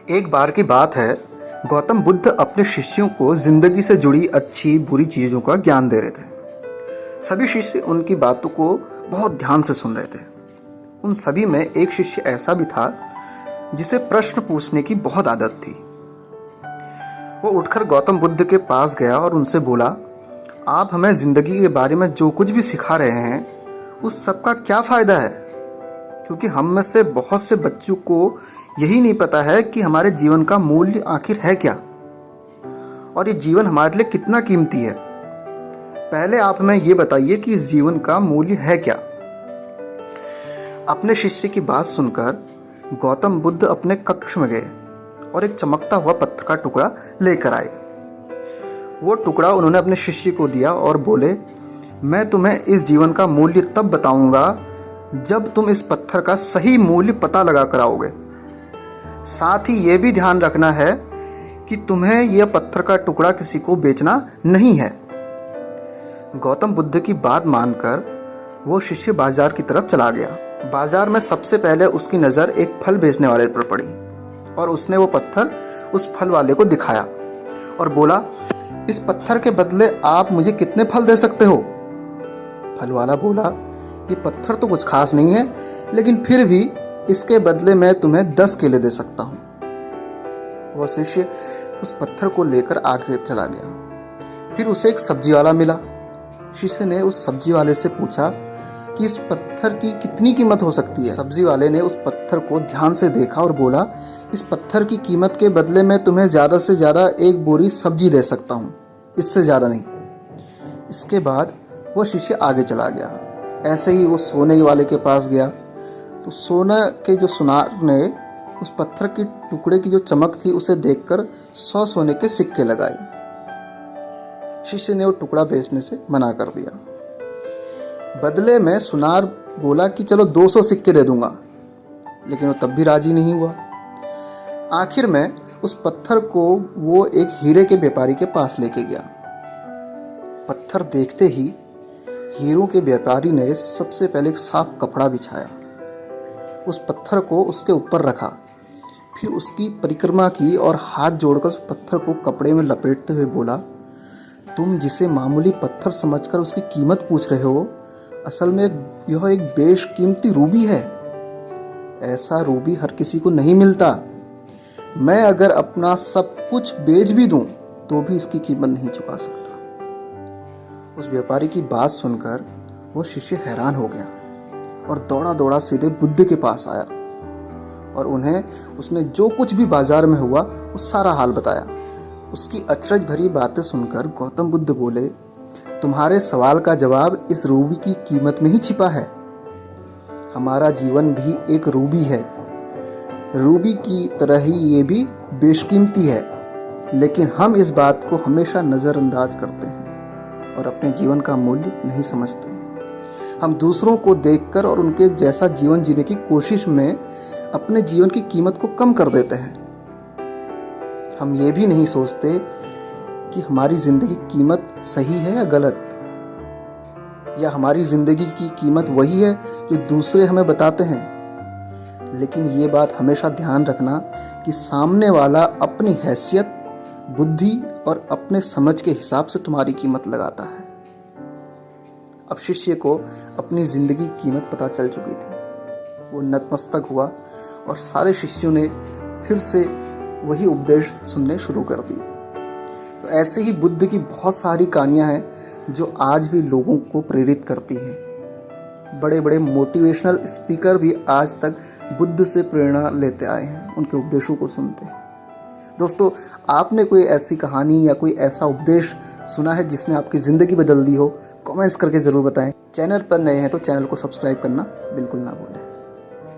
एक बार की बात है, गौतम बुद्ध अपने शिष्यों को जिंदगी से जुड़ी अच्छी बुरी चीज़ों का ज्ञान दे रहे थे। सभी शिष्य उनकी बातों को बहुत ध्यान से सुन रहे थे। उन सभी में एक शिष्य ऐसा भी था जिसे प्रश्न पूछने की बहुत आदत थी। वो उठकर गौतम बुद्ध के पास गया और उनसे बोला, आप हमें ज़िंदगी के बारे में जो कुछ भी सिखा रहे हैं उस सब का क्या फ़ायदा है? क्योंकि हम में से बहुत से बच्चों को यही नहीं पता है कि हमारे जीवन का मूल्य आखिर है क्या और ये जीवन हमारे लिए कितना कीमती है। पहले आप हमें ये बताइए कि इस जीवन का मूल्य है क्या। अपने शिष्य की बात सुनकर गौतम बुद्ध अपने कक्ष में गए और एक चमकता हुआ पत्थर का टुकड़ा लेकर आए। वो टुकड़ा उन्होंने अपने शिष्य को दिया और बोले, मैं तुम्हें इस जीवन का मूल्य तब बताऊंगा जब तुम इस पत्थर का सही मूल्य पता लगा कर आओगे। साथ ही ये भी ध्यान रखना है कि तुम्हें यह पत्थर का टुकड़ा किसी को बेचना नहीं है। गौतम बुद्ध की बात मानकर वो शिष्य बाजार की तरफ चला गया। बाजार में सबसे पहले उसकी नज़र एक फल बेचने वाले पर पड़ी और उसने वो पत्थर उस फल वाले को दिखाया और बोला, इस पत्थर के बदले आप मुझे कितने फल दे सकते हो? फल वाला बोला, ये पत्थर तो कुछ खास नहीं है, लेकिन फिर भी इसके बदले मैं तुम्हें 10 केले दे सकता हूँ। वह शिष्य उस पत्थर को लेकर आगे चला गया। फिर उसे एक सब्जी वाला मिला। शिष्य ने उस सब्जी वाले से पूछा कि इस पत्थर की कितनी कीमत हो सकती है? सब्जी वाले ने उस पत्थर को ध्यान से देखा और बोला, इस पत्थर की कीमत के बदले मैं तुम्हें ज़्यादा से ज़्यादा 1 बोरी सब्जी दे सकता हूँ, इससे ज़्यादा नहीं। इसके बाद वो शिष्य आगे चला गया। ऐसे ही वो सोने वाले के पास गया तो सोना के जो सुनार ने उस पत्थर के टुकड़े की जो चमक थी उसे देखकर 100 सोने के सिक्के लगाए। शिष्य ने वो टुकड़ा बेचने से मना कर दिया। बदले में सुनार बोला कि चलो 200 सिक्के दे दूंगा, लेकिन वो तब भी राजी नहीं हुआ। आखिर में उस पत्थर को वो एक हीरे के व्यापारी के पास लेके गया। पत्थर देखते ही हीरों के व्यापारी ने सबसे पहले एक साफ कपड़ा बिछाया, उस पत्थर को उसके ऊपर रखा, फिर उसकी परिक्रमा की और हाथ जोड़कर उस पत्थर को कपड़े में लपेटते हुए बोला, तुम जिसे मामूली पत्थर समझकर उसकी कीमत पूछ रहे हो, असल में यह एक बेशकीमती रूबी है। ऐसा रूबी हर किसी को नहीं मिलता। मैं अगर अपना सब कुछ बेच भी दूं तो भी इसकी कीमत नहीं चुका सकता। उस व्यापारी की बात सुनकर वो शिष्य हैरान हो गया और दौड़ा दौड़ा सीधे बुद्ध के पास आया और उसने जो कुछ भी बाजार में हुआ वो सारा हाल बताया। उसकी अचरज भरी बातें सुनकर गौतम बुद्ध बोले, तुम्हारे सवाल का जवाब इस रूबी की कीमत में ही छिपा है। हमारा जीवन भी एक रूबी है। रूबी की तरह ही ये भी बेशकीमती है, लेकिन हम इस बात को हमेशा नज़रअंदाज करते हैं और अपने जीवन का मूल्य नहीं समझते। हम दूसरों को देखकर और उनके जैसा जीवन जीने की कोशिश में अपने जीवन की कीमत को कम कर देते हैं। हम ये भी नहीं सोचते कि हमारी ज़िंदगी की कीमत सही है या गलत, या हमारी ज़िंदगी की कीमत वही है जो दूसरे हमें बताते हैं। लेकिन ये बात हमेशा ध्यान रखना कि सामने वाला अपनी हैसियत, बुद्धि और अपने समझ के हिसाब से तुम्हारी कीमत लगाता है। अब शिष्य को अपनी ज़िंदगी की कीमत पता चल चुकी थी। वो नतमस्तक हुआ और सारे शिष्यों ने फिर से वही उपदेश सुनने शुरू कर दिए। तो ऐसे ही बुद्ध की बहुत सारी कहानियाँ हैं जो आज भी लोगों को प्रेरित करती हैं। बड़े बड़े मोटिवेशनल स्पीकर भी आज तक बुद्ध से प्रेरणा लेते आए हैं, उनके उपदेशों को सुनते हैं। दोस्तों, आपने कोई ऐसी कहानी या कोई ऐसा उपदेश सुना है जिसने आपकी ज़िंदगी बदल दी हो? कमेंट्स करके ज़रूर बताएं। चैनल पर नए हैं तो चैनल को सब्सक्राइब करना बिल्कुल ना भूलें।